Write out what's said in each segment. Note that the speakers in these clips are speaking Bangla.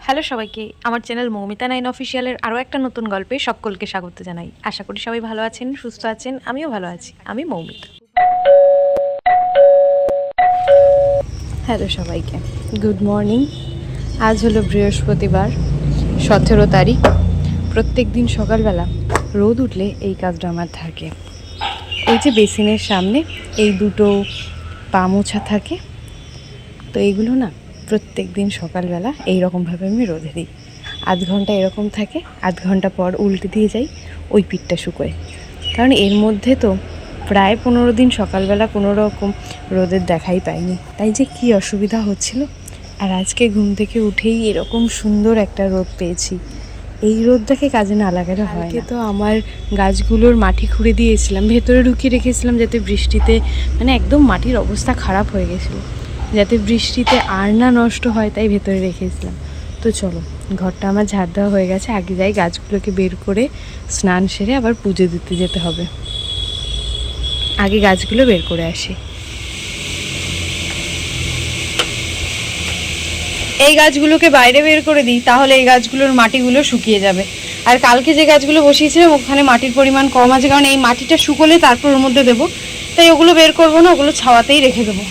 হ্যালো সবাইকে, আমার চ্যানেল মৌমিতা নাইন অফিসিয়ালের আরও একটা নতুন গল্পে সকলকে স্বাগত জানাই। আশা করি সবাই ভালো আছেন, সুস্থ আছেন, আমিও ভালো আছি। আমি মৌমিতা। হ্যালো সবাইকে, গুড মর্নিং। আজ হলো বৃহস্পতিবার, 17 তারিখ। প্রত্যেক দিন সকালবেলা রোদ উঠলে এই কাজটা আমার থাকে। এই যে বেসিনের সামনে এই দুটো পা মোছা থাকে, তো এইগুলো না প্রত্যেক দিন সকালবেলা এইরকমভাবে আমি রোদে দিই। আধ ঘন্টা এরকম থাকে, আধ ঘন্টা পর উল্টে দিয়ে যাই, ওই পিঠটা শুকোয়। কারণ এর মধ্যে তো প্রায় 15 দিন সকালবেলা কোনো রকম রোদের দেখাই পাইনি, তাই যে কী অসুবিধা হচ্ছিল। আর আজকে ঘুম থেকে উঠেই এরকম সুন্দর একটা রোদ পেয়েছি। এই রোদটাকে কাজে না লাগালে হয় না। তো আমার গাছগুলোর মাটি খুঁড়ে দিয়েছিলাম, ভেতরে ঢুকিয়ে রেখেছিলাম যাতে বৃষ্টিতে একদম মাটির অবস্থা খারাপ হয়ে গেছিলো, যাতে বৃষ্টিতে আর না নষ্ট হয়, তাই ভেতরে রেখেছিলাম। তো চলো, ঘরটা আমার ঝাড় দেওয়া হয়ে গেছে, আগে যাই গাছগুলোকে বের করে স্নান সেরে আবার পুজো দিতে যেতে হবে। আগে গাছগুলো বের করে আসি। এই গাছগুলোকে বাইরে বের করে দিই, তাহলে এই গাছগুলোর মাটিগুলো শুকিয়ে যাবে। আর কালকে যে গাছগুলো বসিয়েছিলাম ওখানে মাটির পরিমাণ কম আছে, কারণ এই মাটিটা শুকোলে তারপর ওর মধ্যে দেবো, তাই ওগুলো বের করবো না, ওগুলো ছাওয়াতেই রেখে দেবো।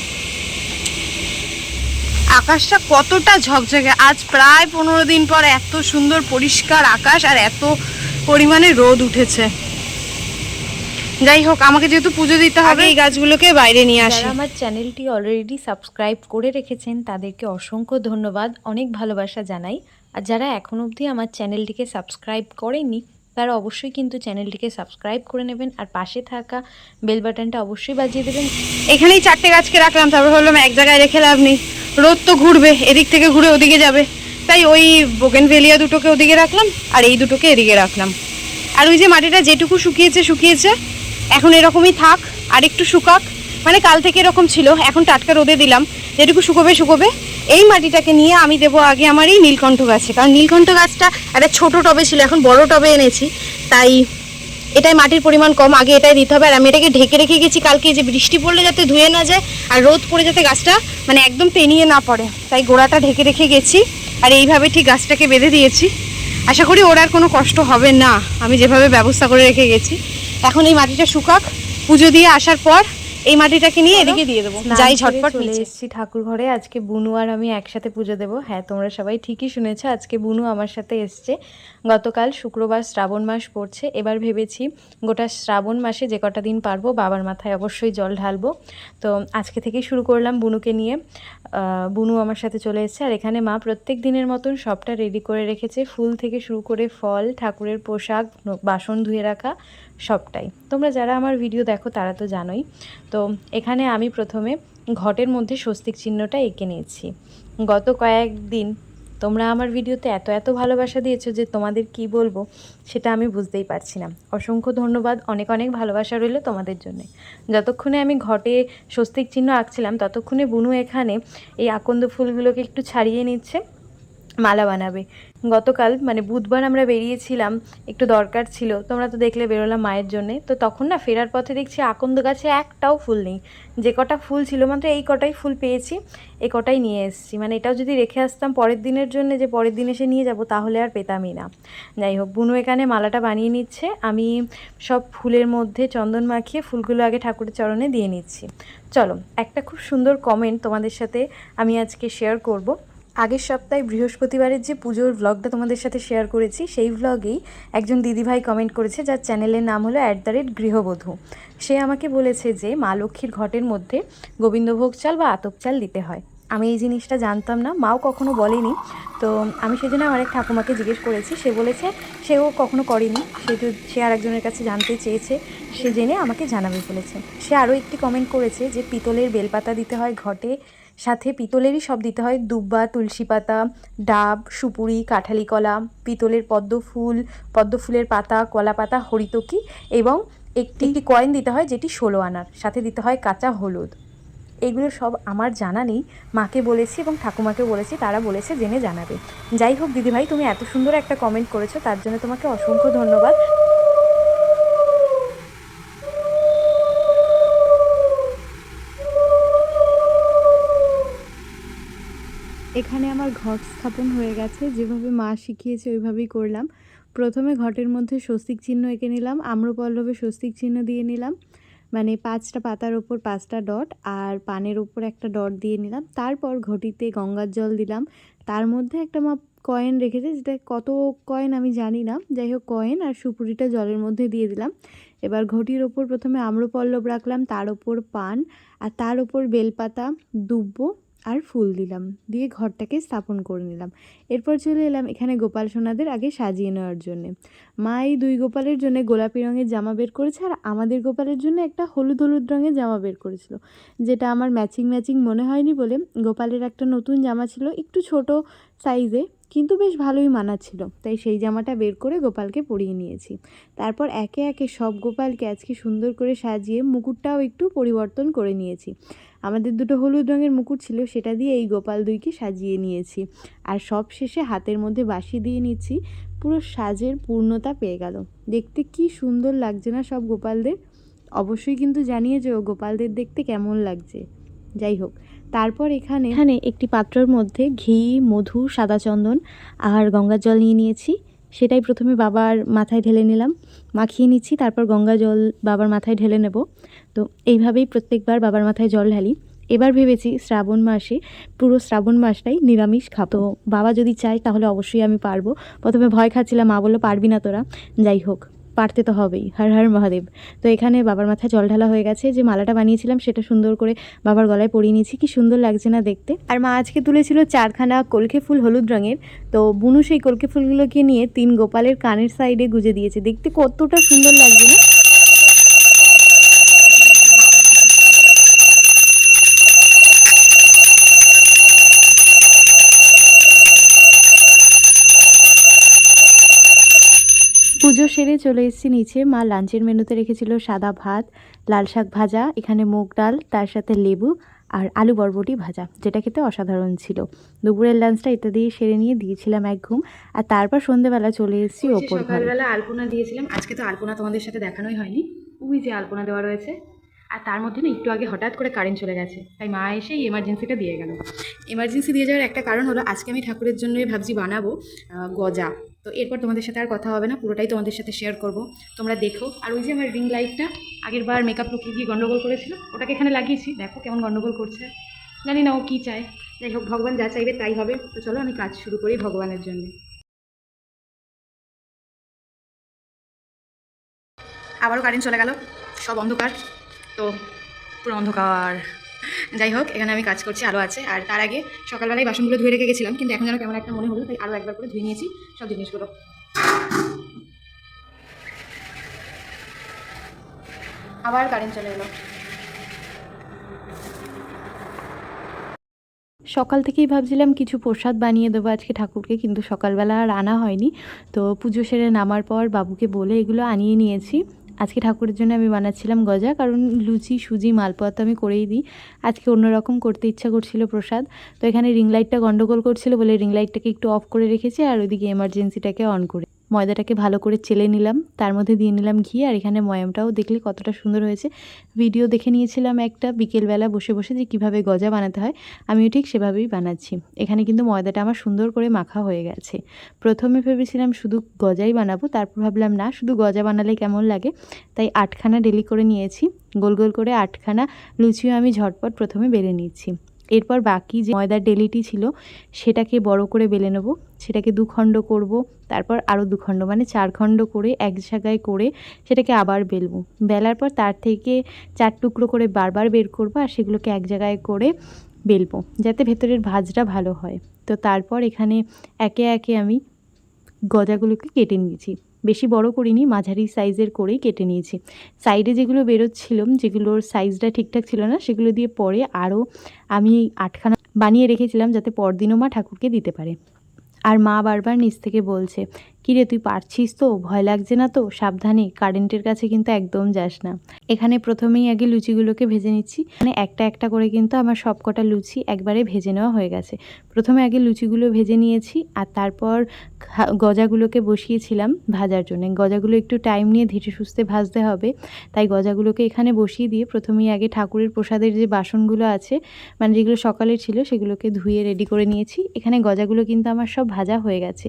আকাশটা কতটা ঝকঝকে, আজ প্রায় 15 দিন পর এত সুন্দর পরিষ্কার আকাশ আর এত পরিমাণে রোদ উঠেছে। যাই হোক, আমাকে যেহেতু পুজো দিতে হবে, এই গাছগুলোকে বাইরে নিয়ে আসি। যারা আমার চ্যানেলটি অলরেডি সাবস্ক্রাইব করে রেখেছেন তাদেরকে অসংখ্য ধন্যবাদ, অনেক ভালোবাসা জানাই। আর যারা এখন অবধি আমার চ্যানেলটিকে সাবস্ক্রাইব করেনি তারা অবশ্যই কিন্তু চ্যানেলটিকে সাবস্ক্রাইব করে নেবেন, আর পাশে থাকা বেল বাটনটা অবশ্যই বাজিয়ে দেবেন। এখানেই 4টে গাছকে রাখলাম, তারপর ভাবলাম এক জায়গায় রেখে লাভ নেই, রোদ তো ঘুরবে, এদিক থেকে ঘুরে ওদিকে যাবে, তাই ওই বোগেনভেলিয়া দুটোকে ওদিকে রাখলাম আর এই দুটোকে এদিকে রাখলাম। আর ওই যে মাটিটা যেটুকু শুকিয়েছে এখন এরকমই থাক, আর একটু শুকাক, মানে কাল থেকে এরকম ছিল, এখন টাটকা রোদে দিলাম, যেটুকু শুকোবে। এই মাটিটাকে নিয়ে আমি দেবো আগে আমার এই নীলকণ্ঠ গাছে, কারণ নীলকণ্ঠ গাছটা একটা ছোট টবে ছিল, এখন বড় টবে এনেছি, তাই এটাই মাটির পরিমাণ কম, আগে এটাই দিতে হবে। আর আমি এটাকে ঢেকে রেখে গেছি, কালকে যে বৃষ্টি পড়লে যাতে ধুয়ে না যায় আর রোদ পড়ে যাতে গাছটা একদম পেনিয়ে না পড়ে, তাই গোড়াটা ঢেকে রেখে গেছি। আর এইভাবে ঠিক গাছটাকে বেঁধে দিয়েছি, আশা করি ওর আর কোনো কষ্ট হবে না, আমি যেভাবে ব্যবস্থা করে রেখে গেছি। এখন এই মাটিটা শুকাক, পুজো দিয়ে আসার পর এই মাটিটাকে নিয়ে এদিকে দিয়ে দেবো। যাই ঝটপট চলে এসেছি ঠাকুর ঘরে। আজকে বুনু আর আমি একসাথে পুজো দেবো। হ্যাঁ, তোমরা সবাই ঠিকই শুনেছো, আজকে বুনু আমার সাথে এসছে। গতকাল শুক্রবার শ্রাবণ মাস পড়ছে, এবার ভেবেছি গোটা শ্রাবণ মাসে যে কটা দিন পারবো বাবার মাথায় অবশ্যই জল ঢালবো। তো আজকে থেকেই শুরু করলাম বুনুকে নিয়ে। বুনু আমার সাথে চলে এসেছে, আর এখানে মা প্রত্যেক দিনের মতন সবটা রেডি করে রেখেছে, ফুল থেকে শুরু করে ফল, ঠাকুরের পোশাক, বাসন ধুয়ে রাখা, সবটাই। তোমরা যারা আমার ভিডিও দেখো তারা তো জানোই। তো এখানে আমি প্রথমে ঘটের মধ্যে স্বস্তিক চিহ্নটা এঁকে নিয়েছি। গত কয়েকদিন তোমরা আমার ভিডিওতে এত ভালোবাসা দিয়েছো যে তোমাদের কি বলবো সেটা আমি বুঝতেই পারছি না। অসংখ্য ধন্যবাদ, অনেক ভালোবাসা রইল তোমাদের জন্য। যতক্ষণে আমি ঘটে স্বস্তিক চিহ্ন আঁকছিলাম ততক্ষণে বুনু এখানে এই আকন্দ ফুলগুলোকে একটু ছাড়িয়ে নিচ্ছে, মালা বানাবে। গতকাল বুধবার আমরা বেরিয়েছিলাম, একটু দরকার ছিল, তোমরা তো দেখলে বেরোলাম মায়ের জন্যে। তো তখন না ফেরার পথে দেখছি আকন্দ গাছে একটাও ফুল নেই, যে কটা ফুল ছিল মাত্র এই কটাই ফুল পেয়েছি, এই কটাই নিয়ে এসেছি। এটাও যদি রেখে আসতাম পরের দিনের জন্য, যে পরের দিন এসে নিয়ে যাব, তাহলে আর পেতামই না। যাই হোক, বুনু এখানে মালাটা বানিয়ে নিচ্ছে, আমি সব ফুলের মধ্যে চন্দন মাখিয়ে ফুলগুলো আগে ঠাকুরের চরণে দিয়ে নিচ্ছি। চলো, একটা খুব সুন্দর কমেন্ট তোমাদের সাথে আমি আজকে শেয়ার করব। আগের সপ্তাহে বৃহস্পতিবারের যে পুজোর ভ্লগটা তোমাদের সাথে শেয়ার করেছি, সেই ভ্লগেই একজন দিদিভাই কমেন্ট করেছে, যার চ্যানেলের নাম হলো @গৃহবধূ। সে আমাকে বলেছে যে মা লক্ষ্মীর ঘটের মধ্যে গোবিন্দভোগ চাল বা আতপ চাল দিতে হয়। আমি এই জিনিসটা জানতাম না, মাও কখনো বলেনি। তো আমি সেজন্য আমার এক ঠাকুমাকে জিজ্ঞেস করেছি, সে বলেছে সেও কখনো করেনি, সে আর একজনের কাছে জানতে চেয়েছে, সে জেনে আমাকে জানাবে বলেছে। সে আরও একটি কমেন্ট করেছে যে পিতলের বেলপাতা দিতে হয় ঘটে, সাথে পিতলেরই সব দিতে হয়, দুব্বা, তুলসী পাতা, ডাব, সুপুরি, কাঁঠালি কলা, পিতলের পদ্ম ফুলের পাতা, কলা পাতা, হরিতকি এবং একটি কয়েন দিতে হয় যেটি 16 আনার, সাথে দিতে হয় কাঁচা হলুদ। এগুলো সব আমার জানা নেই, মাকে বলেছি এবং ঠাকুমাকে বলেছি, তারা বলেছে জেনে জানাবে। যাই হোক দিদিভাই, তুমি এত সুন্দর একটা কমেন্ট করেছো, তার জন্য তোমাকে অসংখ্য ধন্যবাদ। এখানে আমার ঘট স্থাপন হয়ে গেছে, যেভাবে মা শিখিয়েছে ওইভাবেই করলাম। প্রথমে ঘটের মধ্যে স্বস্তিক চিহ্ন এঁকে নিলাম, আম্রপল্লবে স্বস্তিক চিহ্ন দিয়ে নিলাম, মানে 5টা পাতার ওপর 5টা ডট, আর পানের ওপর একটা ডট দিয়ে নিলাম। তারপর ঘটিতে গঙ্গার জল দিলাম, তার মধ্যে একটা মা কয়েন রেখেছে, যেটা কত কয়েন আমি জানি না, যাই হোক কয়েন আর সুপুরিটা জলের মধ্যে দিয়ে দিলাম। এবার ঘটির ওপর প্রথমে আম্রপল্লব রাখলাম, তার ওপর পান, আর তার ওপর বেলপাতা, দুব্ব আর ফুল দিলাম, দিয়ে ঘরটাকে স্থাপন করে নিলাম। এরপর চলে এলাম এখানে গোপাল সোনাদের আগে সাজিয়ে নেওয়ার জন্যে। মা এই 2 গোপালের জন্য গোলাপি রঙের জামা বের করেছে, আর আমাদের গোপালের জন্য একটা হলুদ হলুদ রঙের জামা বের করেছিল, যেটা আমার ম্যাচিং ম্যাচিং মনে হয়নি বলে গোপালের একটা নতুন জামা ছিল একটু ছোট সাইজে, কিন্তু বেশ ভালোই মানাচ্ছিল, তাই সেই জামাটা বের করে গোপালকে পরিয়ে নিয়েছি। তারপর একে একে সব গোপালকে আজকে সুন্দর করে সাজিয়ে মুকুটটাও একটু পরিবর্তন করে নিয়েছি। আমাদের 2টো হলুদ রঙের মুকুট ছিল, সেটা দিয়ে এই গোপাল 2কে সাজিয়ে নিয়েছি। আর সব শেষে হাতের মধ্যে বাঁশি দিয়ে নিচ্ছি, পুরো সাজের পূর্ণতা পেয়ে গেল। দেখতে কি সুন্দর লাগছে না সব গোপালদের? অবশ্যই কিন্তু জানিয়ে যে গোপালদের দেখতে কেমন লাগছে। যাই হোক, তারপর এখানে একটি পাত্রের মধ্যে ঘি, মধু, সাদা চন্দন আর গঙ্গার জল নিয়ে নিয়েছি। সেটাই প্রথমে বাবার মাথায় ঢেলে নিলাম, মাখিয়ে নিচ্ছি, তারপর গঙ্গা জল বাবার মাথায় ঢেলে নেব। তো এইভাবেই প্রত্যেকবার বাবার মাথায় জল ঢালি। এবার ভেবেছি শ্রাবণ মাসে পুরো শ্রাবণ মাসটাই নিরামিষ খাবো। তো বাবা যদি চায় তাহলে অবশ্যই আমি পারবো। প্রথমে ভয় খাচ্ছিলাম, মা বললো পারবি না তোরা। যাই হোক, পারতে তো হবেই, হর হর মহাদেব। তো এখানে বাবার মাথায় জল ঢালা হয়ে গেছে, যে মালাটা বানিয়েছিলাম সেটা সুন্দর করে বাবার গলায় পরিয়ে নিয়েছি। কি সুন্দর লাগছে না দেখতে। আর মা আজকে তুলেছিল 4খানা কলকে ফুল হলুদ রঙের, তো বুনু সেই কলকে ফুলগুলোকে নিয়ে 3 গোপালের কানের সাইডে গুজে দিয়েছে। দেখতে কতটা সুন্দর লাগছে না। পুজো সেরে চলে এসেছি নিচে। মা লাঞ্চের মেনুতে রেখেছিল সাদা ভাত, লাল শাক ভাজা, এখানে মুগ ডাল, তার সাথে লেবু আর আলু বরবটি ভাজা, যেটা খেতে অসাধারণ ছিল। দুপুরের লাঞ্চটা এটা দিয়ে সেরে নিয়ে দিয়েছিলাম এক ঘুম, আর তারপর সন্ধ্যেবেলা চলে এসেছি ওপর। সকালবেলা আলপনা দিয়েছিলাম, আজকে তো আলপনা তোমাদের সাথে দেখানোই হয়নি। ওই যে আলপনা দেওয়া রয়েছে, আর তার মধ্যে না একটু আগে হঠাৎ করে কারেন্ট চলে গেছে, তাই মা এসে এমার্জেন্সিটা দিয়ে গেল। এমার্জেন্সি দিয়ে যাওয়ার একটা কারণ হলো, আজকে আমি ঠাকুরের জন্য ভাবছি বানাবো গজা। তো এরপর তোমাদের সাথে আর কথা হবে না, পুরোটাই তোমাদের সাথে শেয়ার করব, তোমরা দেখো। আর ওই যে আমার রিং লাইটটা আগের বার মেকআপ লুকিয়ে গিয়ে গন্ডগোল করেছিল, ওটাকে এখানে লাগিয়েছি, দেখো কেমন গন্ডগোল করছে। জানি না ও কী চায়, যাই হোক ভগবান যা চাইবে তাই হবে। তো চলো আমি কাজ শুরু করি ভগবানের জন্য। আবারও কারেন্ট চলে গেল, সব অন্ধকার, তো পুরো অন্ধকার। যাই হোক, এখানে আমি কাজ করছি, আলো আছে। আর তার আগে সকালবেলায় বাসনগুলো ধুয়ে রেখে গেছিলাম, কিন্তু এখন যেন কেমন একটা মনে হলো, তাই আরও একবার করে ধুয়ে নিয়েছি সব জিনিসগুলো। আবার কারেন্ট চলে এলো। সকাল থেকেই ভাবছিলাম কিছু প্রসাদ বানিয়ে দেবো আজকে ঠাকুরকে, কিন্তু সকালবেলা আর আনা হয়নি। তো পুজো সেরে নামার পর বাবুকে বলে এগুলো আনিয়ে নিয়েছি। আজকে ঠাকুরের জন্য আমি বানাচ্ছিলাম গজা, কারণ লুচি, সুজি, মালপোয়া তো আমি করেই দিই। আজকে অন্যরকম করতে ইচ্ছা করছিল প্রসাদ। তো এখানে রিং লাইটটা গন্ডগোল করছিল বলে রিং লাইটটাকে একটু অফ করে রেখেছি, আর ওইদিকে এমার্জেন্সিটাকে অন করে ময়দাটাকে ভালো করে চেলে নিলাম, তার মধ্যে দিয়ে নিলাম ঘি। আর এখানে ময়ামটাও দেখলে কতটা সুন্দর হয়েছে। ভিডিও দেখে নিয়েছিলাম একটা বিকেলবেলা বসে বসে, যে কীভাবে গজা বানাতে হয়, আমিও ঠিক সেভাবেই বানাচ্ছি। এখানে কিন্তু ময়দাটা আমার সুন্দর করে মাখা হয়ে গেছে। প্রথমে ভেবেছিলাম শুধু গজাই বানাবো, তারপর ভাবলাম না, শুধু গজা বানালে কেমন লাগে, তাই 8খানা ডেলি করে নিয়েছি। গোল গোল করে 8খানা লুচিও আমি ঝটপট প্রথমে বেলে নিচ্ছি। এরপর বাকি যে ময়দার ডেলিটি ছিল সেটাকে বড় করে বেলে নেব, সেটাকে 2 খণ্ড করব, তারপর আরও 2 খণ্ড, মানে 4 খণ্ড করে এক জায়গায় করে সেটাকে আবার বেলবো। বেলার পর তার থেকে 4 টুকরো করে বারবার বের করব, আর সেগুলোকে এক জায়গায় করে বেলবো, যাতে ভেতরের ভাঁজটা ভালো হয়। তো তারপর এখানে একে একে আমি গজাগুলোকে কেটে নিয়েছি। বেশি বড় করিনি, মাঝারি সাইজের করেই কেটে নিয়েছি। সাইডে যেগুলো বেরোচ্ছিল, যেগুলোর সাইজটা ঠিকঠাক ছিল না, সেগুলো দিয়ে পরে আরও আমি 8খানা বানিয়ে রেখেছিলাম, যাতে পরদিনও মা ঠাকুরকে দিতে পারে। আর মা বারবার নিচ থেকে বলছে, কিরে তুই পারছিস তো, ভয় লাগছে না তো, সাবধানে, কারেন্টের কাছে কিন্তু একদম যাস না। এখানে প্রথমেই আগে লুচিগুলোকে ভেজে নিচ্ছি, মানে একটা একটা করে কিন্তু আমার সবকটা লুচি একবারে ভেজে নেওয়া হয়ে গেছে। প্রথমে আগে লুচিগুলো ভেজে নিয়েছি আর তারপর গজাগুলোকে বসিয়েছিলাম ভাজার জন্য। গজাগুলো একটু টাইম নিয়ে ধীরে সুস্থে ভাজতে হবে, তাই গজাগুলোকে এখানে বসিয়ে দিয়ে প্রথমেই আগে ঠাকুরের প্রসাদের যে বাসনগুলো আছে, মানে যেগুলো সকালের ছিল, সেগুলোকে ধুয়ে রেডি করে নিয়েছি। এখানে গজাগুলো কিন্তু আমার সব ভাজা হয়ে গেছে।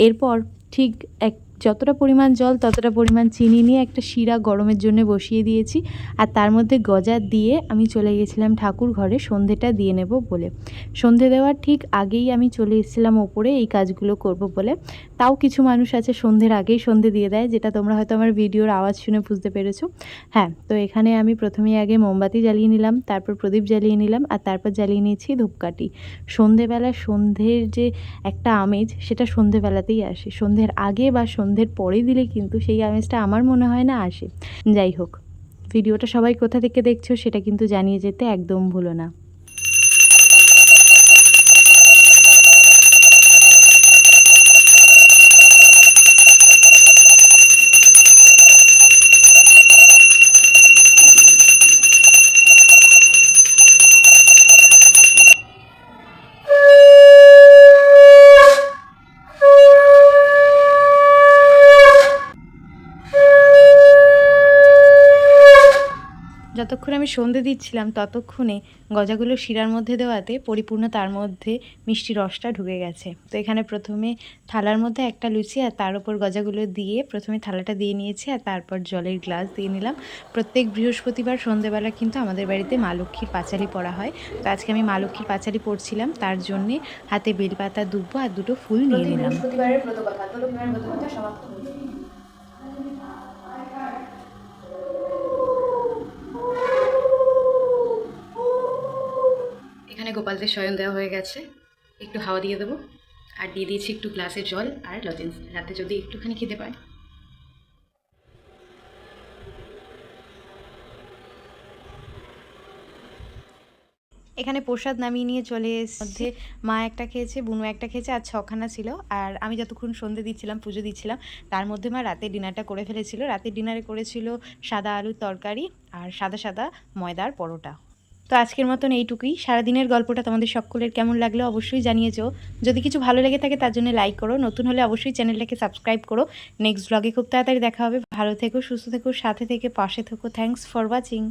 এরপর ঠিক যতটা পরিমাণ জল ততটা পরিমাণ চিনি নিয়ে একটা শিরা গরমের জন্য বসিয়ে দিয়েছি, আর তার মধ্যে গজা দিয়ে আমি চলে গেছিলাম ঠাকুর ঘরে সন্ধেটা দিয়ে নেব বলে। সন্ধে দেওয়ার ঠিক আগেই আমি চলে এসেছিলাম ওপরে এই কাজগুলো করব বলে। তাও কিছু মানুষ আছে সন্ধ্যের আগেই সন্ধে দিয়ে দেয়, যেটা তোমরা হয়তো আমার ভিডিওর আওয়াজ শুনে বুঝতে পেরেছো। হ্যাঁ, তো এখানে আমি প্রথমেই আগে মোমবাতি জ্বালিয়ে নিলাম, তারপর প্রদীপ জ্বালিয়ে নিলাম, আর তারপর জ্বালিয়ে নিয়েছি ধূপকাঠি। সন্ধেবেলা সন্ধ্যের যে একটা আমেজ, সেটা সন্ধেবেলাতেই আসে। সন্ধ্যের আগে বা সন্ধ্যের পরে দিলে কিন্তু সেই আমেজটা আমার মনে হয় না আসে। যাই হোক, ভিডিওটা সবাই কোথা থেকে দেখছো সেটা কিন্তু জানিয়ে যেতে একদম ভুলো না। যতক্ষণ আমি সন্ধে দিচ্ছিলাম ততক্ষণে গজাগুলো শিরার মধ্যে দেওয়াতে পরিপূর্ণ তার মধ্যে মিষ্টি রসটা ঢুকে গেছে। তো এখানে প্রথমে থালার মধ্যে একটা লুচি আর তার উপর গজাগুলো দিয়ে প্রথমে থালাটা দিয়ে নিয়েছি, আর তারপর জলের গ্লাস দিয়ে নিলাম। প্রত্যেক বৃহস্পতিবার সন্ধেবেলা কিন্তু আমাদের বাড়িতে মা লক্ষ্মীর পাঁচালি পড়া হয়। তো আজকে আমি মা লক্ষ্মীর পাঁচালি পড়ছিলাম, তার জন্যে হাতে বেলপাতা, দুব্ব আর দুটো ফুল নিয়ে নিলাম। বৃহস্পতিবারের ব্রতকথা, ব্রতকথা সমাপ্ত হল। এখানে গোপালদের শয়ন দেওয়া হয়ে গেছে, একটু হাওয়া দিয়ে দেবো, আর দিয়ে দিয়েছি একটু গ্লাসে জল আর লজেন্স, রাতে যদি একটুখানি খেতে পায়। এখানে প্রসাদ নামিয়ে নিয়ে চলে মধ্যে মা একটা খেয়েছে, বুনু একটা খেয়েছে, আর 6খানা ছিল। আর আমি যতক্ষণ সন্ধে দিচ্ছিলাম, পুজো দিচ্ছিলাম, তার মধ্যে মা রাতের ডিনারটা করে ফেলেছিল। রাতের ডিনারে করেছিল সাদা আলুর তরকারি আর সাদা সাদা ময়দার পরোটা। তো আজকের মতন এইটুকুই। সারাদিনের গল্পটা তোমাদের সকলের কেমন লাগলো অবশ্যই জানিয়েছো। যদি কিছু ভালো লেগে থাকে তার জন্য লাইক করো, নতুন হলে অবশ্যই চ্যানেলটাকে সাবস্ক্রাইব করো। নেক্সট ব্লগে খুব তাড়াতাড়ি দেখা হবে। ভালো থেকো, সুস্থ থেকো, সাথে থেকে পাশে থেকো। Thanks for watching.